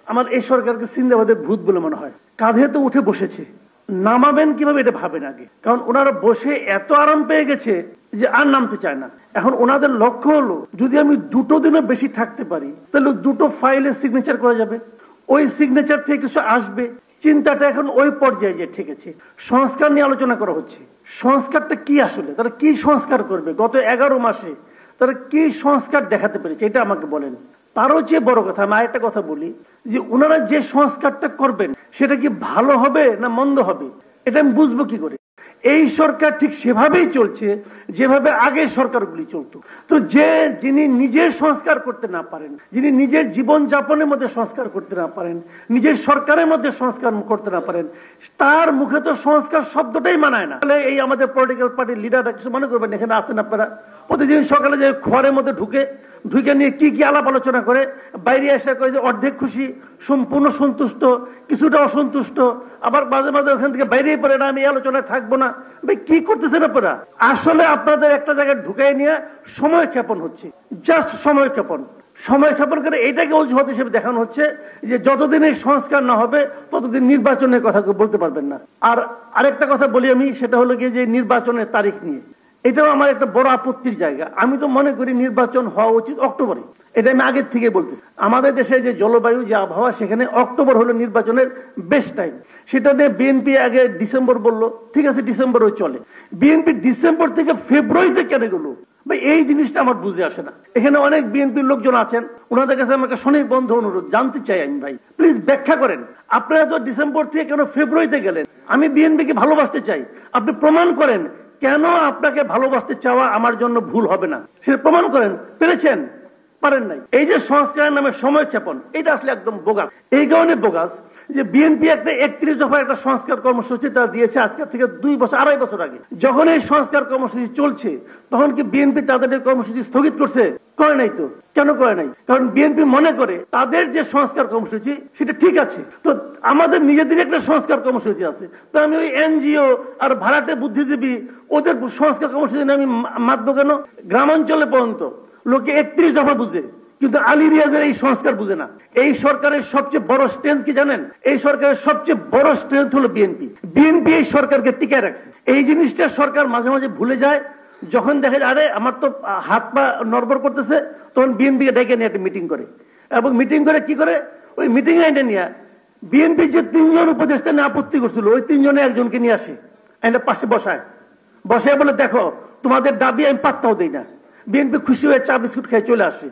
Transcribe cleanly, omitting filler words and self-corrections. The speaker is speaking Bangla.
আমার এই সরকারকে সিন্দাবাদের ভূত বলে মনে হয়। কাঁধে তো উঠে বসেছে, নামাবেন কিভাবে এটা ভাবেন আগে, কারণ ওনারা বসে এত আরাম পেয়ে গেছে যে আর নামতে চায় না। এখন ওনাদের লক্ষ্য হলো যদি আমি 2 দিনও বেশি থাকতে পারি তাহলে 2 ফাইলে সিগনেচার করা যাবে, ওই সিগনেচার থেকে কিছু আসবে। চিন্তাটা এখন ওই পর্যায়ে যে ঠেকেছে। সংস্কার নিয়ে আলোচনা করা হচ্ছে। সংস্কারটা কি আসলে, তারা কি সংস্কার করবে? গত 11 মাসে তারা কি সংস্কার দেখাতে পেরেছে এটা আমাকে বলেন। তারও চেয়ে বড় কথা, আমি আরেকটা কথা বলি, যে ওনারা যে সংস্কারটা করবেন সেটা কি ভালো হবে না মন্দ হবে এটা আমি বুঝবো কি করে? এই সরকার ঠিক সেভাবেই চলছে যেভাবে আগের সরকারগুলি চলতো। তো যিনি নিজের সংস্কার করতে না পারেন, যিনি নিজের জীবন যাপনের মধ্যে সংস্কার করতে না পারেন, নিজের সরকারের মধ্যে সংস্কার করতে না পারেন, তার মুখে তো সংস্কার শব্দটাই মানায় না। তাহলে এই আমাদের পলিটিক্যাল পার্টির লিডাররা কিছু মনে করবেন এখানে আছেন আপনারা, প্রতিদিন সকালে যে ঘরের মধ্যে ঢুকে নিয়ে কি কি আলাপ আলোচনা করে, বাইরে এসে কয়ে যে অর্ধেক খুশি, সম্পূর্ণ সন্তুষ্ট, কিছুটা অসন্তুষ্ট, আবার মাঝে মাঝে ওখান থেকে বাইরেই পড়ে না আমি এই আলোচনায় থাকবো না। ভাই কি করতেছেন আপনারা? আসলে আপনাদের একটা জায়গায় ঢুকাই নিয়ে সময় ক্ষেপণ হচ্ছে, জাস্ট সময় ক্ষেপণ করে এটাকে অজুহাত হিসেবে দেখানো হচ্ছে যে যতদিন এই সংস্কার না হবে ততদিন নির্বাচনের কথা বলতে পারবেন না। আর আরেকটা কথা বলি আমি, সেটা হলো গিয়ে যে নির্বাচনের তারিখ নিয়ে, এটাও আমার একটা বড় আপত্তির জায়গা। আমি তো মনে করি নির্বাচন হওয়া উচিত অক্টোবরে, এটা আমি আগের থেকে বলতেছি। আমাদের দেশে যে জলবায়ু, যে আবহাওয়া, সেখানে অক্টোবর হলো নির্বাচনের বেস্ট টাইম। সেটা নিয়ে বিএনপি আগে ডিসেম্বর বললো, ঠিক আছে ডিসেম্বরও চলে। বিএনপি ডিসেম্বর থেকে ফেব্রুয়ারিতে কেন গেল ভাই? এই জিনিসটা আমার বুঝে আসে না। এখানে অনেক বিএনপির লোকজন আছেন, ওনাদের কাছে আমাকে স্বনির্বন্ধ অনুরোধ, জানতে চাই আমি ভাই প্লিজ ব্যাখ্যা করেন, আপনারা তো ডিসেম্বর থেকে কেন ফেব্রুয়ারিতে গেলেন? আমি বিএনপিকে ভালোবাসতে চাই, আপনি প্রমাণ করেন কেন আপনাকে ভালোবাসতে চাওয়া আমার জন্য ভুল হবে না, সেটা প্রমাণ করেন। পেরেছেন? পারেন নাই। এই যে সংস্কারের নামে সময় ক্ষেপণ, এটা আসলে একদম বোগাস। এই কারণে বোগাস যে বিএনপি একটা 31 দফা একটা সংস্কার কর্মসূচি তারা দিয়েছে আজকে থেকে 2-2.5 বছর আগে। যখন এই সংস্কার কর্মসূচি চলছে তখন কি বিএনপি তাদের কর্মসূচি স্থগিত করছে? করে নাই তো। কেন করে নাই? কারণ বিএনপি মনে করে তাদের যে সংস্কার কর্মসূচি সেটা ঠিক আছে, তো আমাদের নিজেদের একটা সংস্কার কর্মসূচি আছে, তো আমি ওই এনজিও আর ভাড়াটে বুদ্ধিজীবী ওদের সংস্কার কর্মসূচি আমি মাতবো কেন? গ্রামাঞ্চলে পর্যন্ত লোকে 31 দফা বুঝে, কিন্তু আলী রিয়াজের এই সংস্কার বুঝে না। এই সরকারের সবচেয়ে বড় স্ট্রেংথ কি জানেন? এই সরকারের সবচেয়ে বড় স্ট্রেংথ হলো বিএনপি। বিএনপি এই সরকারকে টিকায় রাখছে। এই জিনিসটা সরকার মাঝে মাঝে ভুলে যায়। যখন দেখে আরে আমার তো হাত পা নড়বড় করতেছে, তখন বিএনপিকে ডেকে নিয়ে একটা মিটিং করে, এবং মিটিং করে কি করে? ওই মিটিং আইনে নিয়ে বিএনপি যে 3 জন উপদেষ্টা নিয়ে আপত্তি করছিল, ওই 3 জনে একজনকে নিয়ে আসে, আইনের পাশে বসায় বলে দেখো তোমাদের দাবি আমি পাত্তাও দেই না। বিএনপি খুশি হয়ে চা বিস্কুট খেয়ে চলে আসে।